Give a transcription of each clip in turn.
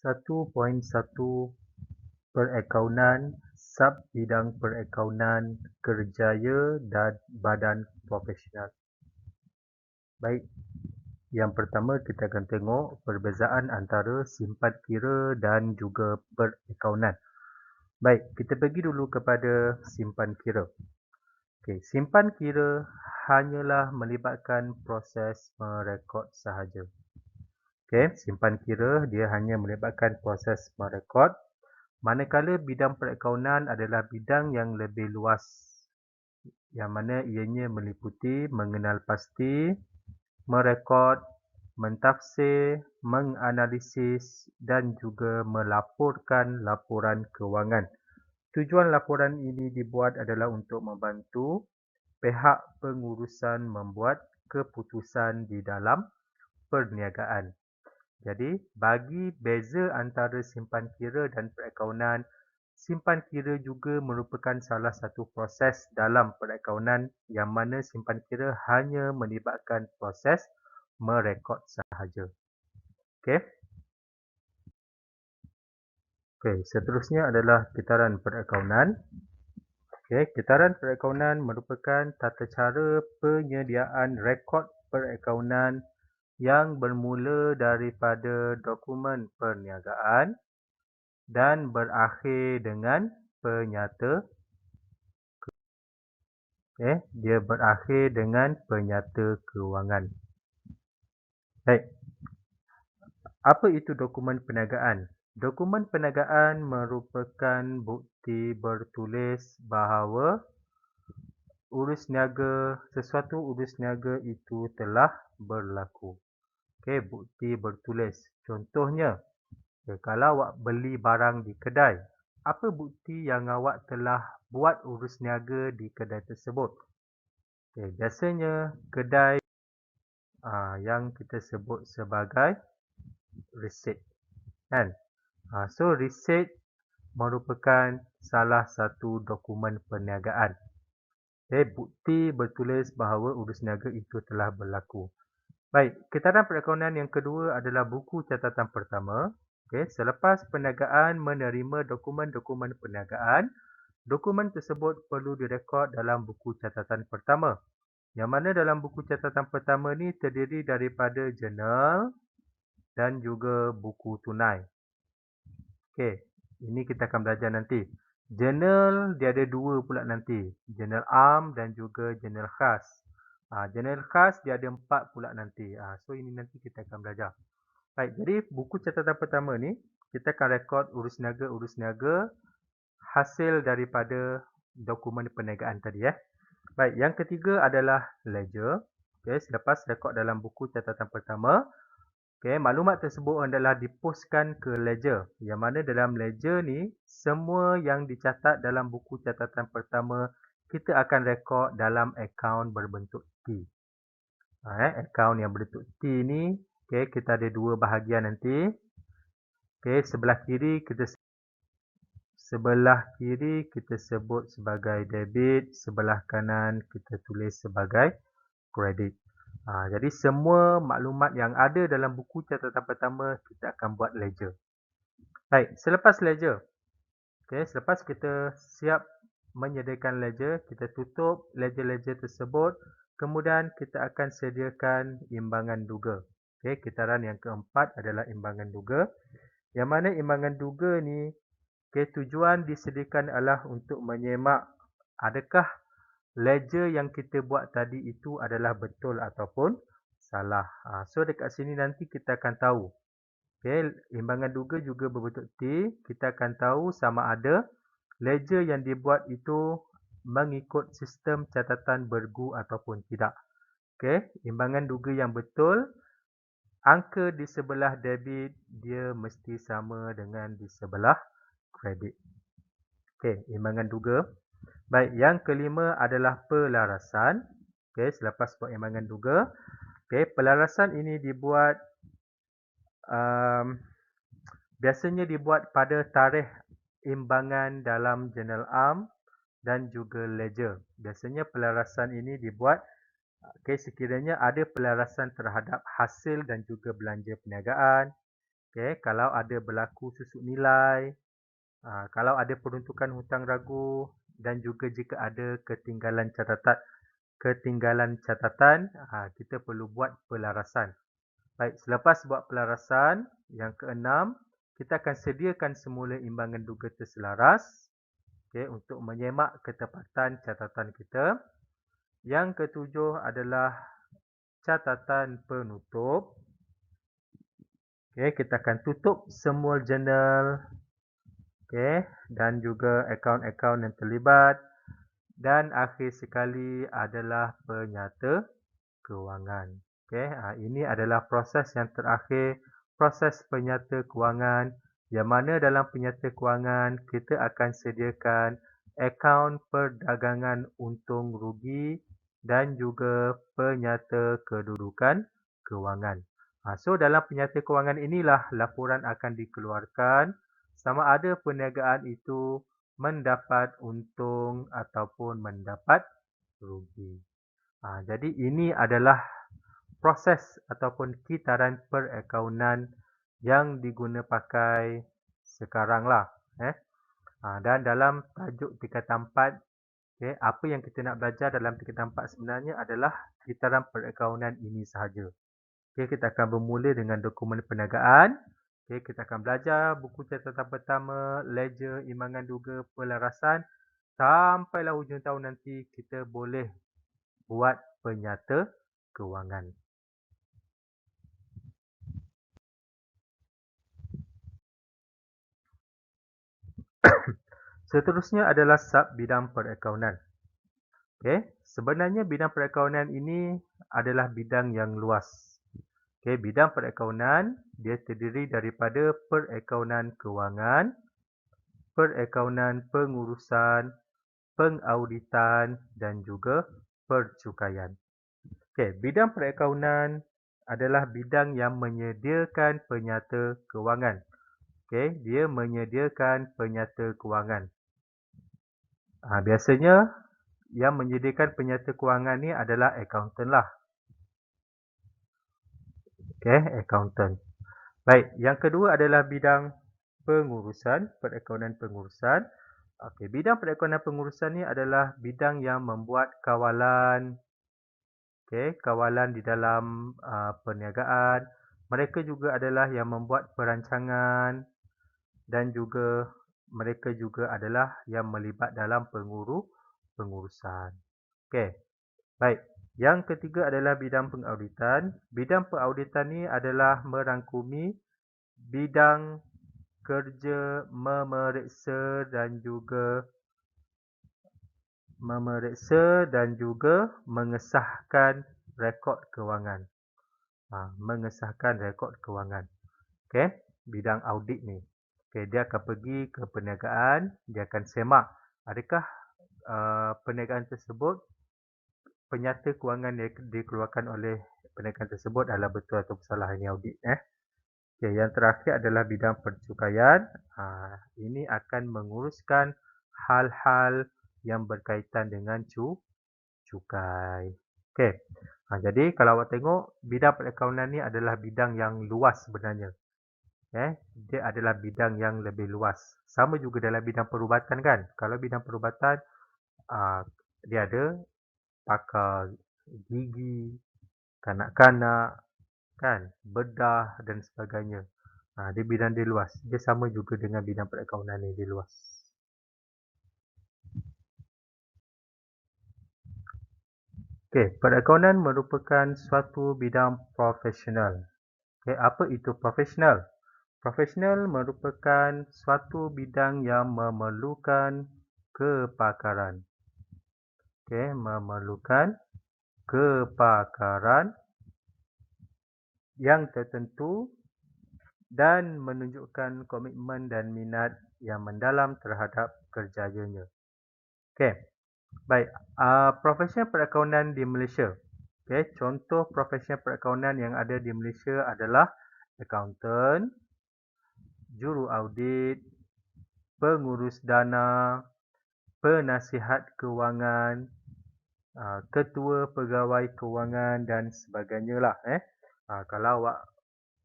1.1 Perakaunan, Sub Bidang Perakaunan, Kerjaya dan Badan Profesional. Baik, yang pertama kita akan tengok perbezaan antara simpan kira dan juga perakaunan. Baik, kita pergi dulu kepada simpan kira. Okey, simpan kira hanyalah melibatkan proses merekod sahaja. Okey, simpan kira dia hanya melibatkan proses merekod, manakala bidang perakaunan adalah bidang yang lebih luas, yang mana ianya meliputi mengenal pasti, merekod, mentafsir, menganalisis dan juga melaporkan laporan kewangan. Tujuan laporan ini dibuat adalah untuk membantu pihak pengurusan membuat keputusan di dalam perniagaan. Jadi, bagi beza antara simpan kira dan perakaunan, simpan kira juga merupakan salah satu proses dalam perakaunan yang mana simpan kira hanya melibatkan proses merekod sahaja. Okey. Okey, seterusnya adalah kitaran perakaunan. Okey, kitaran perakaunan merupakan tata cara penyediaan rekod perakaunan yang bermula daripada dokumen perniagaan dan berakhir dengan penyata. Dia berakhir dengan penyata kewangan. Baik. Apa itu dokumen perniagaan? Dokumen perniagaan merupakan bukti bertulis bahawa sesuatu urus niaga itu telah berlaku. Okey, bukti bertulis. Contohnya, kalau awak beli barang di kedai, apa bukti yang awak telah buat urus niaga di kedai tersebut? Okay, biasanya kedai yang kita sebut sebagai resit. Kan? So, resit merupakan salah satu dokumen perniagaan. Okay, bukti bertulis bahawa urus niaga itu telah berlaku. Baik, kitaran perakaunan yang kedua adalah buku catatan pertama. Okay, selepas perniagaan menerima dokumen-dokumen perniagaan, dokumen tersebut perlu direkod dalam buku catatan pertama. Yang mana dalam buku catatan pertama ni terdiri daripada jurnal dan juga buku tunai. Okey, ini kita akan belajar nanti. Jurnal dia ada dua pula nanti. Jurnal am dan juga jurnal khas. Jurnal khas dia ada 4 pula nanti. So ini nanti kita akan belajar. Baik, jadi buku catatan pertama ni kita akan rekod urus niaga hasil daripada dokumen perniagaan tadi. Baik, yang ketiga adalah ledger. Okay, selepas rekod dalam buku catatan pertama, okay, maklumat tersebut adalah dipostkan ke ledger. Yang mana dalam ledger ni, semua yang dicatat dalam buku catatan pertama, kita akan rekod dalam akaun berbentuk T. Akaun yang berbentuk T ni, okay, kita ada dua bahagian nanti. Okay, sebelah kiri kita sebut sebagai debit, sebelah kanan kita tulis sebagai kredit. Jadi semua maklumat yang ada dalam buku catatan pertama kita akan buat ledger. Baik, selepas ledger. Selepas kita siap menyediakan ledger, kita tutup ledger-ledger tersebut. Kemudian kita akan sediakan imbangan duga. Kitaran yang keempat adalah imbangan duga. Yang mana imbangan duga ni tujuan disediakan adalah untuk menyemak adakah ledger yang kita buat tadi itu adalah betul ataupun salah. So dekat sini nanti kita akan tahu. Imbangan duga juga berbentuk T. Kita akan tahu sama ada ledger yang dibuat itu mengikut sistem catatan bergu ataupun tidak. Imbangan duga yang betul, angka di sebelah debit dia mesti sama dengan di sebelah kredit. Imbangan duga. Baik, yang kelima adalah pelarasan. Selepas buat imbangan duga. Pelarasan ini dibuat biasanya dibuat pada tarikh imbangan dalam jurnal am dan juga ledger. Biasanya pelarasan ini dibuat sekiranya ada pelarasan terhadap hasil dan juga belanja perniagaan. Okey, kalau ada berlaku susut nilai, kalau ada peruntukan hutang ragu dan juga jika ada ketinggalan catatan, kita perlu buat pelarasan. Baik, selepas buat pelarasan, yang keenam, kita akan sediakan semula imbangan duga terselaras, untuk menyemak ketepatan catatan kita. Yang ketujuh adalah catatan penutup. Kita akan tutup semua jurnal, dan juga akaun-akaun yang terlibat. Dan akhir sekali adalah penyata kewangan. Ini adalah proses yang terakhir, proses penyata kewangan, yang mana dalam penyata kewangan kita akan sediakan akaun perdagangan untung rugi dan juga penyata kedudukan kewangan. So dalam penyata kewangan inilah laporan akan dikeluarkan sama ada perniagaan itu mendapat untung ataupun mendapat rugi. Jadi ini adalah proses ataupun kitaran perakaunan yang diguna pakai sekarang lah. Dan dalam tajuk tingkatan 4, apa yang kita nak belajar dalam tingkatan 4 sebenarnya adalah kitaran perakaunan ini sahaja. Kita akan bermula dengan dokumen perniagaan. Kita akan belajar buku catatan pertama, ledger, imbangan duga, pelarasan. Sampailah hujung tahun nanti kita boleh buat penyata kewangan. Seterusnya adalah sub bidang perakaunan. Sebenarnya bidang perakaunan ini adalah bidang yang luas. Bidang perakaunan dia terdiri daripada perakaunan kewangan, perakaunan pengurusan, pengauditan dan juga percukaian. Bidang perakaunan adalah bidang yang menyediakan penyata kewangan. Dia menyediakan penyata kewangan. Biasanya yang menyediakan penyata kewangan ni adalah accountant lah. Accountant. Baik, yang kedua adalah bidang pengurusan, perakaunan pengurusan. Bidang perakaunan pengurusan ni adalah bidang yang membuat kawalan, kawalan di dalam perniagaan. Mereka juga adalah yang membuat perancangan dan juga mereka juga adalah yang melibat dalam pengurusan. Baik. Yang ketiga adalah bidang pengauditan. Bidang pengauditan ni adalah merangkumi bidang kerja memeriksa dan juga mengesahkan rekod kewangan. Mengesahkan rekod kewangan. Bidang audit ni. Dia akan pergi ke perniagaan, dia akan semak adakah perniagaan tersebut, penyata kewangan yang dikeluarkan oleh perniagaan tersebut adalah betul atau salah. Ini audit. Yang terakhir adalah bidang percukaian. Ini akan menguruskan hal-hal yang berkaitan dengan cukai. Jadi kalau awak tengok, bidang perakaunan ni adalah bidang yang luas sebenarnya. Dia adalah bidang yang lebih luas. Sama juga dalam bidang perubatan kan. Kalau bidang perubatan, dia ada pakar gigi, kanak-kanak, bedah dan sebagainya. Dia bidang dia luas. Dia sama juga dengan bidang perakaunan ni, dia luas. Perakaunan merupakan suatu bidang profesional. Apa itu profesional? Profesional merupakan suatu bidang yang memerlukan kepakaran. Memerlukan kepakaran yang tertentu dan menunjukkan komitmen dan minat yang mendalam terhadap kerjanya. Baik, profesional perakaunan di Malaysia. Contoh profesional perakaunan yang ada di Malaysia adalah accountant, juru audit, pengurus dana, penasihat kewangan, ketua pegawai kewangan dan sebagainya lah. Kalau awak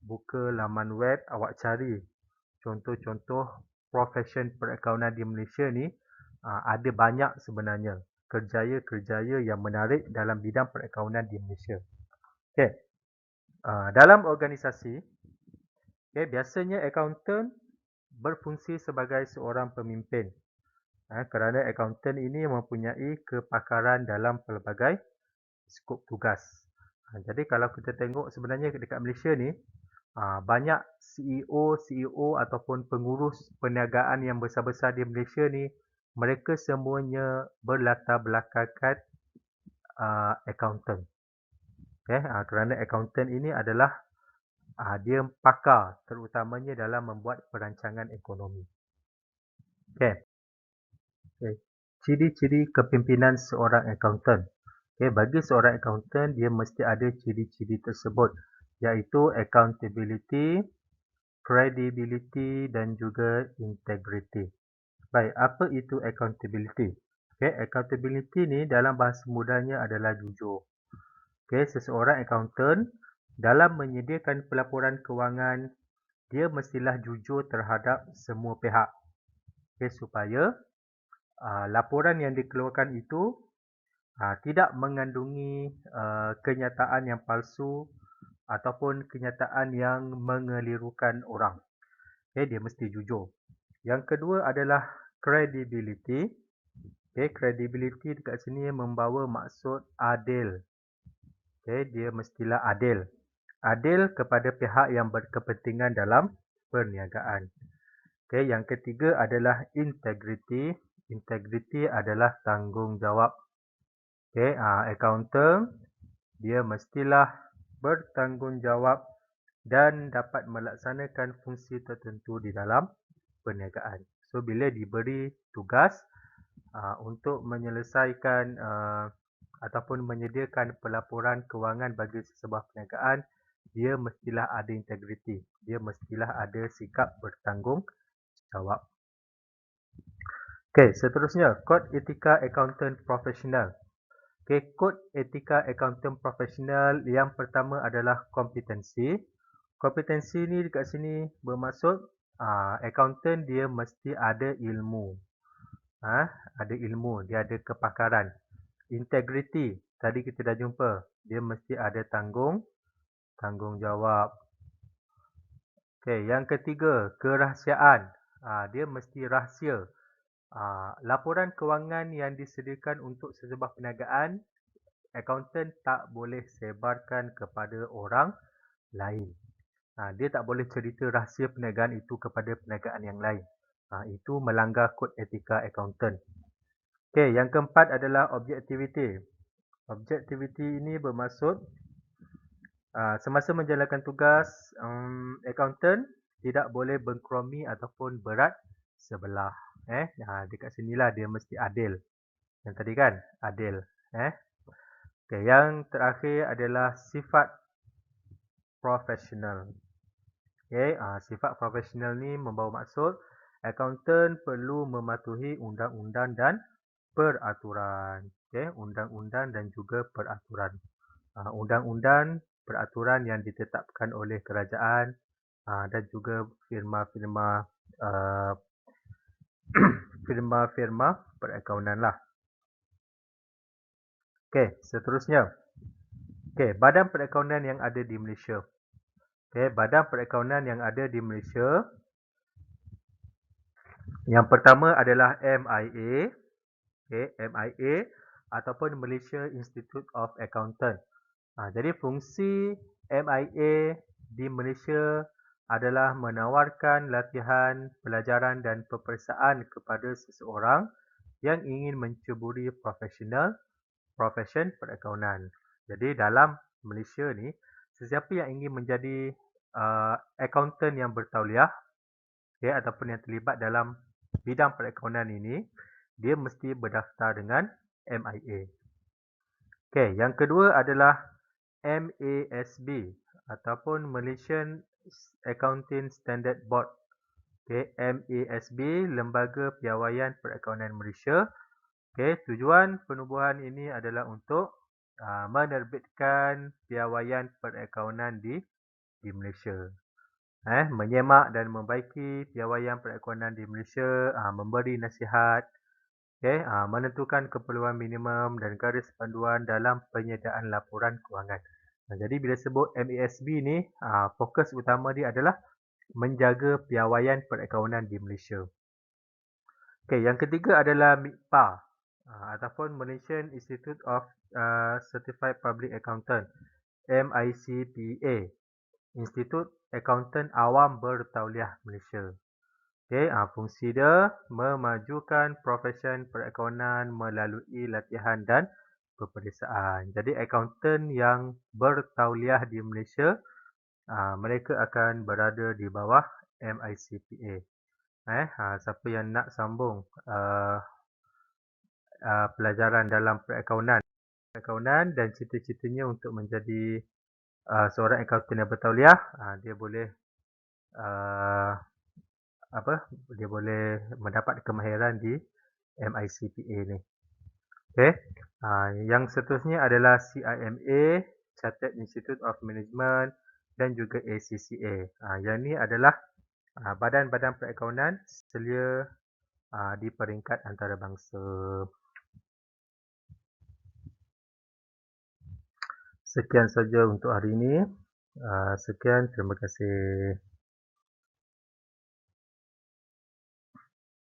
buka laman web, awak cari contoh-contoh profession perakaunan di Malaysia ni, ada banyak sebenarnya kerjaya-kerjaya yang menarik dalam bidang perakaunan di Malaysia. Okey. Dalam organisasi, biasanya akaunten berfungsi sebagai seorang pemimpin. Kerana akaunten ini mempunyai kepakaran dalam pelbagai skop tugas. Jadi kalau kita tengok sebenarnya dekat Malaysia ni, banyak CEO ataupun pengurus perniagaan yang besar-besar di Malaysia ni, mereka semuanya berlatar belakangkan akaunten. Kerana akaunten ini adalah dia pakar terutamanya dalam membuat perancangan ekonomi. Okay. Ciri-ciri kepimpinan seorang akaunten. Bagi seorang akaunten, dia mesti ada ciri-ciri tersebut, iaitu accountability, credibility dan juga integrity. Baik, apa itu accountability? Accountability ni dalam bahasa mudahnya adalah jujur. Seseorang akaunten dalam menyediakan pelaporan kewangan, dia mestilah jujur terhadap semua pihak. Supaya laporan yang dikeluarkan itu tidak mengandungi kenyataan yang palsu ataupun kenyataan yang mengelirukan orang. Dia mesti jujur. Yang kedua adalah credibility. Credibility dekat sini membawa maksud adil. Dia mestilah adil. Adil kepada pihak yang berkepentingan dalam perniagaan. Yang ketiga adalah integrity. Integrity adalah tanggungjawab. Accountant, dia mestilah bertanggungjawab dan dapat melaksanakan fungsi tertentu di dalam perniagaan. So, bila diberi tugas untuk menyelesaikan ataupun menyediakan pelaporan kewangan bagi sesebuah perniagaan, dia mestilah ada integriti. Dia mestilah ada sikap bertanggungjawab. Seterusnya, kod etika akaunten profesional. Kod etika akaunten profesional yang pertama adalah kompetensi. Kompetensi ni dekat sini bermaksud akaunten dia mesti ada ilmu. Ada ilmu, dia ada kepakaran. Integriti, tadi kita dah jumpa, dia mesti ada tanggungjawab. Yang ketiga, kerahsiaan. Dia mesti rahsia. Laporan kewangan yang disediakan untuk sesebuah perniagaan, akaunten tak boleh sebarkan kepada orang lain. Dia tak boleh cerita rahsia perniagaan itu kepada perniagaan yang lain. Itu melanggar kod etika akaunten. Yang keempat adalah objektiviti. Objektiviti ini bermaksud semasa menjalankan tugas, akaunten tidak boleh bengkeromi ataupun berat sebelah. Dekat sinilah dia mesti adil. Yang tadi kan, adil. Yang terakhir adalah sifat profesional. Sifat profesional ni membawa maksud akaunten perlu mematuhi undang-undang dan peraturan. Undang-undang dan juga peraturan. Undang-undang, peraturan yang ditetapkan oleh kerajaan dan juga firma-firma firma-firma perakaunan lah. Seterusnya. Badan perakaunan yang ada di Malaysia. Badan perakaunan yang ada di Malaysia. Yang pertama adalah MIA. MIA ataupun Malaysia Institute of Accountants. Jadi fungsi MIA di Malaysia adalah menawarkan latihan, pelajaran dan peperiksaan kepada seseorang yang ingin menceburi profesion perakaunan. Jadi dalam Malaysia ni, sesiapa yang ingin menjadi akaunten yang bertauliah ataupun yang terlibat dalam bidang perakaunan ini, dia mesti berdaftar dengan MIA. Yang kedua adalah MASB ataupun Malaysian Accounting Standard Board. MASB, Lembaga Piawaian Perakaunan Malaysia. Tujuan penubuhan ini adalah untuk menerbitkan piawaian perakaunan di di Malaysia. Menyemak dan membaiki piawaian perekonomian di Malaysia, memberi nasihat, menentukan keperluan minimum dan garis panduan dalam penyediaan laporan kewangan. Jadi bila sebut MASB ni, fokus utama dia adalah menjaga piawaian perekonomian di Malaysia. Okey, yang ketiga adalah MIPA, ataupun Malaysian Institute of Certified Public Accountant, MICPA. Institut Akaunten Awam Bertauliah Malaysia. Fungsi dia memajukan profesion perekonomian melalui latihan dan peperiksaan. Jadi akaunten yang bertauliah di Malaysia, mereka akan berada di bawah MICPA. Siapa yang nak sambung pelajaran dalam perekonomian dan cita-citanya untuk menjadi seorang akaunten yang bertauliah, dia boleh dia boleh mendapat kemahiran di MICPA ni. Okey. Yang seterusnya adalah CIMA, Chartered Institute of Management, dan juga ACCA. Yang ni adalah badan-badan perekonomian selia di peringkat antarabangsa. Sekian saja untuk hari ini. Sekian, terima kasih.